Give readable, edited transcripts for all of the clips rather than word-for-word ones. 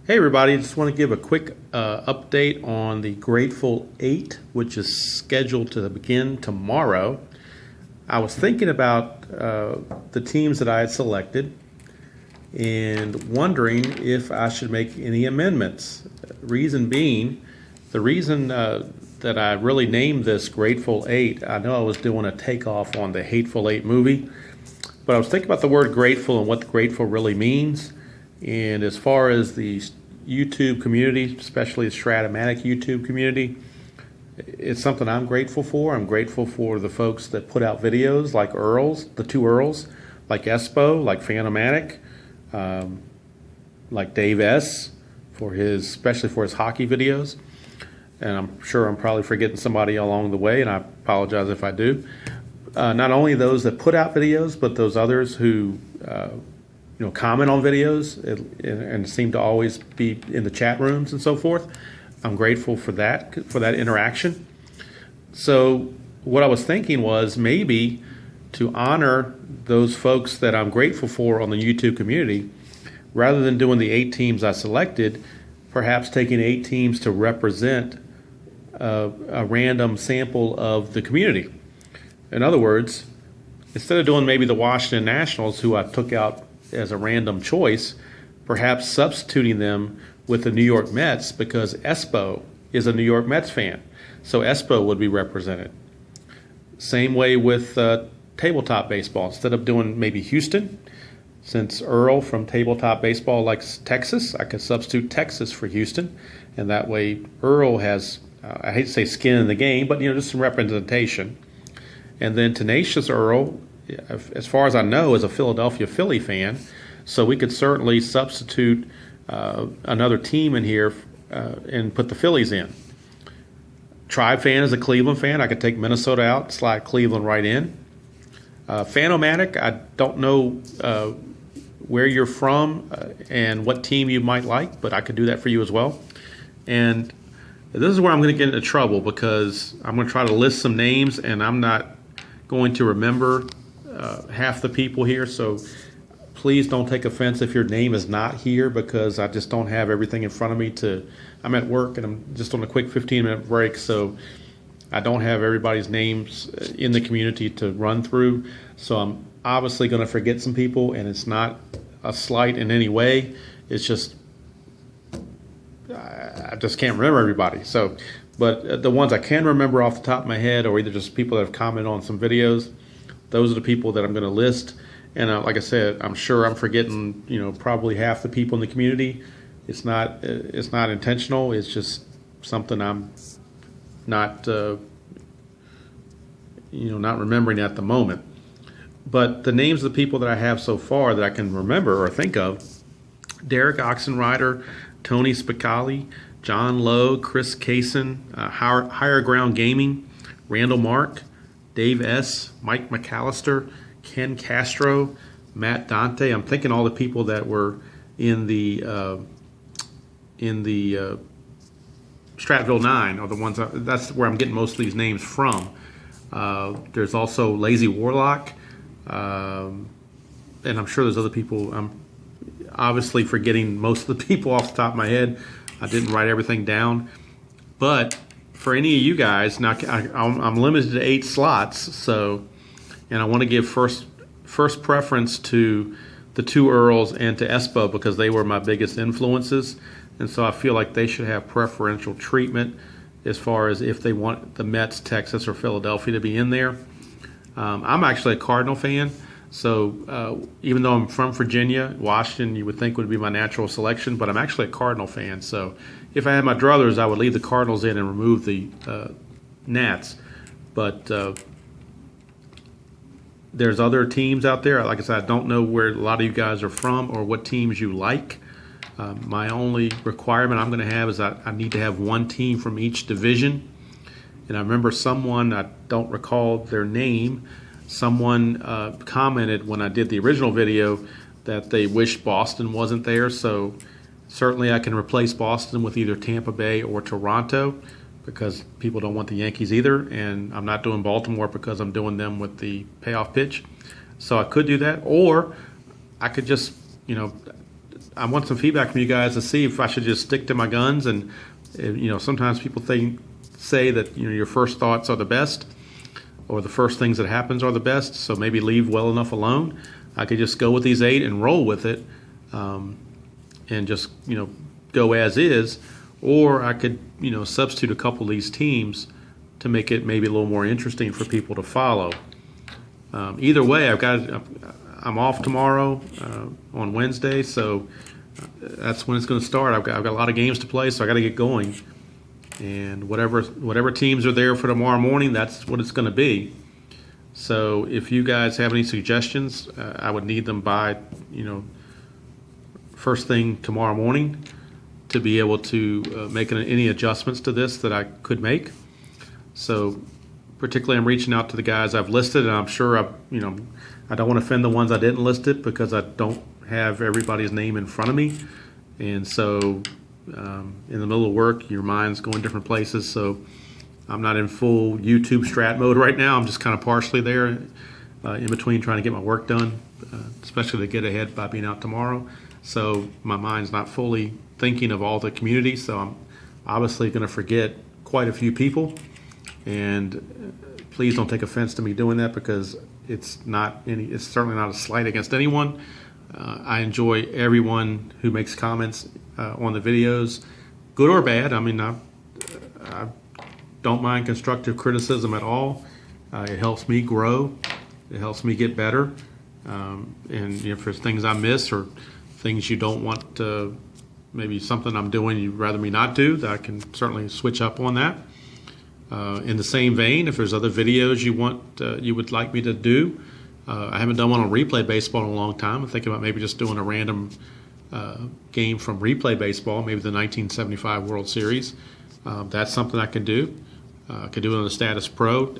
Hey everybody, just want to give a quick update on the Grateful 8, which is scheduled to begin tomorrow. I was thinking about the teams that I had selected and wondering if I should make any amendments. Reason being, the reason that I really named this Grateful 8, I know I was doing a takeoff on the Hateful Eight movie, but I was thinking about the word grateful and what the grateful really means. And as far as the YouTube community, especially the Strat-o-matic YouTube community, it's something I'm grateful for. I'm grateful for the folks that put out videos like Earls, the two Earls, like Espo, like Strat-o-matic, like Dave S, especially for his hockey videos. And I'm sure I'm probably forgetting somebody along the way, and I apologize if I do. Not only those that put out videos, but those others who comment on videos and seem to always be in the chat rooms and so forth. I'm grateful for that interaction. So what I was thinking was maybe to honor those folks that I'm grateful for on the YouTube community, rather than doing the 8 teams I selected, perhaps taking 8 teams to represent a random sample of the community. In other words, instead of doing maybe the Washington Nationals, who I took out as a random choice, perhaps substituting them with the New York Mets, because Espo is a New York Mets fan. So Espo would be represented. Same way with tabletop baseball. Instead of doing maybe Houston, since Earl from tabletop baseball likes Texas, I could substitute Texas for Houston. And that way Earl has, I hate to say skin in the game, but just some representation. And then Tenacious Earl, as far as I know, is a Philadelphia Philly fan, so we could certainly substitute another team in here and put the Phillies in. Tribe fan is a Cleveland fan. I could take Minnesota out, slide Cleveland right in. Fan-o-matic, I don't know where you're from and what team you might like, but I could do that for you as well. And this is where I'm going to get into trouble, because I'm going to try to list some names, and I'm not going to remember half the people here, so please don't take offense if your name is not here, because I just don't have everything in front of me I'm at work and I'm just on a quick 15-minute break, so I don't have everybody's names in the community to run through. So I'm obviously going to forget some people, and it's not a slight in any way. It's just I just can't remember everybody. So, but the ones I can remember off the top of my head, or either just people that have commented on some videos, those are the people that I'm going to list. And like I said, I'm sure I'm forgetting, probably half the people in the community. It's not intentional. It's just something I'm not, not remembering at the moment. But the names of the people that I have so far that I can remember or think of: Derek Oxenrider, Tony Spicali, John Lowe, Chris Kaysen, Higher Ground Gaming, Randall Mark, Dave S., Mike McAllister, Ken Castro, Matt Dante. I'm thinking all the people that were in the Stratville 9 are the ones that's where I'm getting most of these names from. There's also Lazy Warlock, and I'm sure there's other people. I'm obviously forgetting most of the people off the top of my head. I didn't write everything down, but for any of you guys, now I'm limited to 8 slots, and I want to give first preference to the two Earls and to Espo, because they were my biggest influences, and so I feel like they should have preferential treatment as far as if they want the Mets, Texas, or Philadelphia to be in there. I'm actually a Cardinal fan, so even though I'm from Virginia, Washington you would think would be my natural selection, but I'm actually a Cardinal fan. So if I had my druthers, I would leave the Cardinals in and remove the Nats. But there's other teams out there. Like I said, I don't know where a lot of you guys are from or what teams you like. My only requirement I'm going to have is I need to have one team from each division. And I remember someone, I don't recall their name, someone commented when I did the original video that they wished Boston wasn't there. So certainly I can replace Boston with either Tampa Bay or Toronto, because people don't want the Yankees either. And I'm not doing Baltimore because I'm doing them with the payoff pitch. So I could do that, or I could just, I want some feedback from you guys to see if I should just stick to my guns. And sometimes people say that your first thoughts are the best, or the first things that happens are the best. So maybe leave well enough alone. I could just go with these 8 and roll with it, and just go as is, or I could substitute a couple of these teams to make it maybe a little more interesting for people to follow. Either way, I'm off tomorrow on Wednesday, so that's when it's going to start. I've got a lot of games to play, so I got to get going. And whatever teams are there for tomorrow morning, that's what it's going to be. So if you guys have any suggestions, I would need them by first thing tomorrow morning to be able to make any adjustments to this that I could make. So particularly, I'm reaching out to the guys I've listed, and I'm sure I don't want to offend the ones I didn't list it because I don't have everybody's name in front of me, and so in the middle of work, your mind's going different places. So I'm not in full YouTube strat mode right now. I'm just kind of partially there, in between trying to get my work done, especially to get ahead by being out tomorrow. So my mind's not fully thinking of all the community. So I'm obviously going to forget quite a few people. And please don't take offense to me doing that, because it's certainly not a slight against anyone. I enjoy everyone who makes comments on the videos, good or bad. I mean, I don't mind constructive criticism at all. It helps me grow. It helps me get better. And if there's things I miss or things you don't want, maybe something I'm doing you'd rather me not do, that I can certainly switch up on that. In the same vein, if there's other videos you would like me to do, I haven't done one on replay baseball in a long time. I'm thinking about maybe just doing a random game from replay baseball, maybe the 1975 World Series. That's something I can do. I could do it on the Status Pro.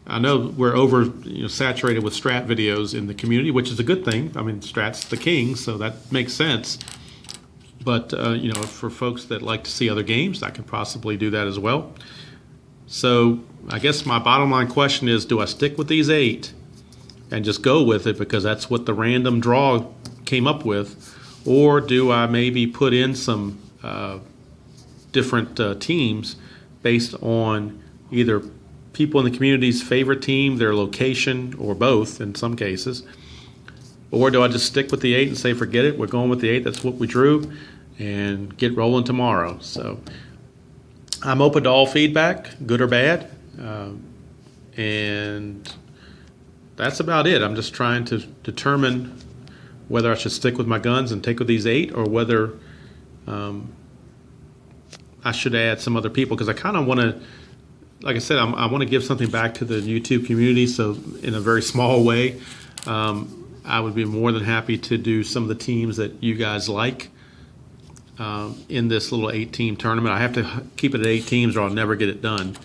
I know we're saturated with Strat videos in the community, which is a good thing. I mean, Strat's the king, so that makes sense. But for folks that like to see other games, I can possibly do that as well. So I guess my bottom line question is, do I stick with these 8 and just go with it because that's what the random draw came up with, or do I maybe put in some different teams based on either people in the community's favorite team, their location, or both in some cases? Or do I just stick with the 8 and say, forget it, we're going with the 8, that's what we drew, and get rolling tomorrow? So I'm open to all feedback, good or bad, and that's about it. I'm just trying to determine whether I should stick with my guns and take with these 8, or whether I should add some other people, because I kind of want to, like I said, I want to give something back to the YouTube community. So in a very small way, I would be more than happy to do some of the teams that you guys like in this little 8-team tournament. I have to keep it at 8 teams or I'll never get it done.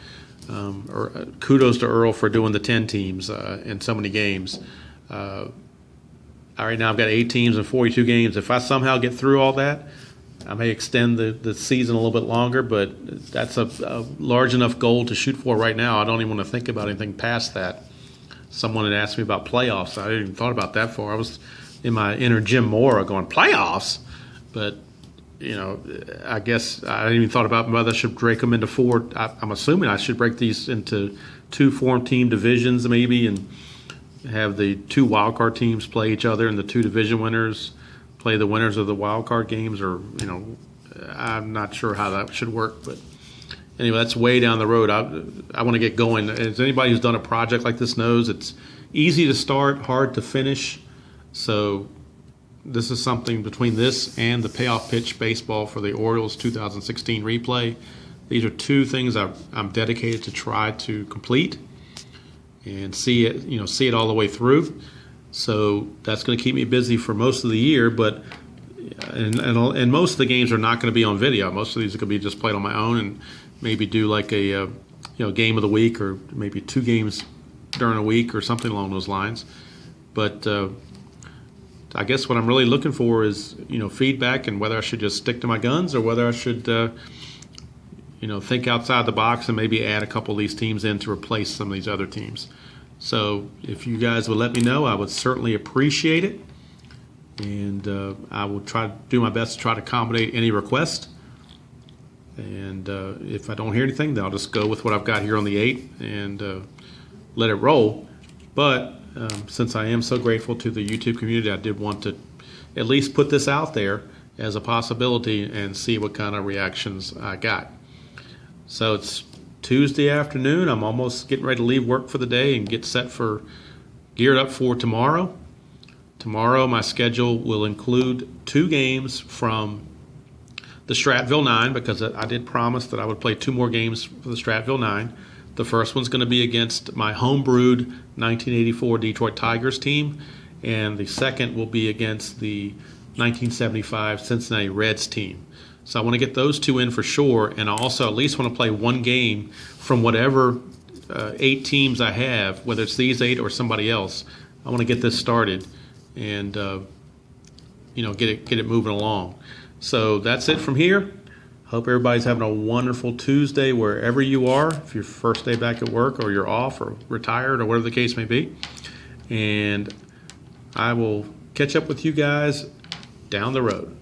Kudos to Earl for doing the 10 teams in so many games. Right now I've got 8 teams and 42 games. If I somehow get through all that, I may extend the season a little bit longer, but that's a large enough goal to shoot for right now. I don't even want to think about anything past that. Someone had asked me about playoffs. I hadn't even thought about that far. I was in my inner Jim Mora going, playoffs? But, I guess I hadn't even thought about whether I should break them into 4. I'm assuming I should break these into 2 form team divisions maybe, and have the 2 wildcard teams play each other, and the 2 division winners play the winners of the wild card games, or I'm not sure how that should work, but anyway, that's way down the road. I want to get going. As anybody who's done a project like this knows, it's easy to start, hard to finish. So this is something between this and the payoff pitch baseball for the Orioles 2016 replay. These are 2 things I'm dedicated to try to complete and see it all the way through. So that's going to keep me busy for most of the year, but and most of the games are not going to be on video. Most of these are going to be just played on my own, and maybe do like a game of the week, or maybe 2 games during a week or something along those lines. But I guess what I'm really looking for is feedback, and whether I should just stick to my guns or whether I should think outside the box and maybe add a couple of these teams in to replace some of these other teams. So if you guys would let me know, I would certainly appreciate it. and I will try to do my best to try to accommodate any request. And if I don't hear anything, then I'll just go with what I've got here on the 8 and let it roll. But since I am so grateful to the YouTube community, I did want to at least put this out there as a possibility and see what kind of reactions I got. So it's Tuesday afternoon. I'm almost getting ready to leave work for the day and get set for geared up for tomorrow. Tomorrow my schedule will include 2 games from the Stratville 9, because I did promise that I would play 2 more games for the Stratville 9. The first one's going to be against my homebrewed 1984 Detroit Tigers team, and the second will be against the 1975 Cincinnati Reds team. So I want to get those 2 in for sure, and I also at least want to play 1 game from whatever 8 teams I have, whether it's these 8 or somebody else. I want to get this started and get it moving along. So that's it from here. Hope everybody's having a wonderful Tuesday wherever you are, if your first day back at work or you're off or retired or whatever the case may be. And I will catch up with you guys down the road.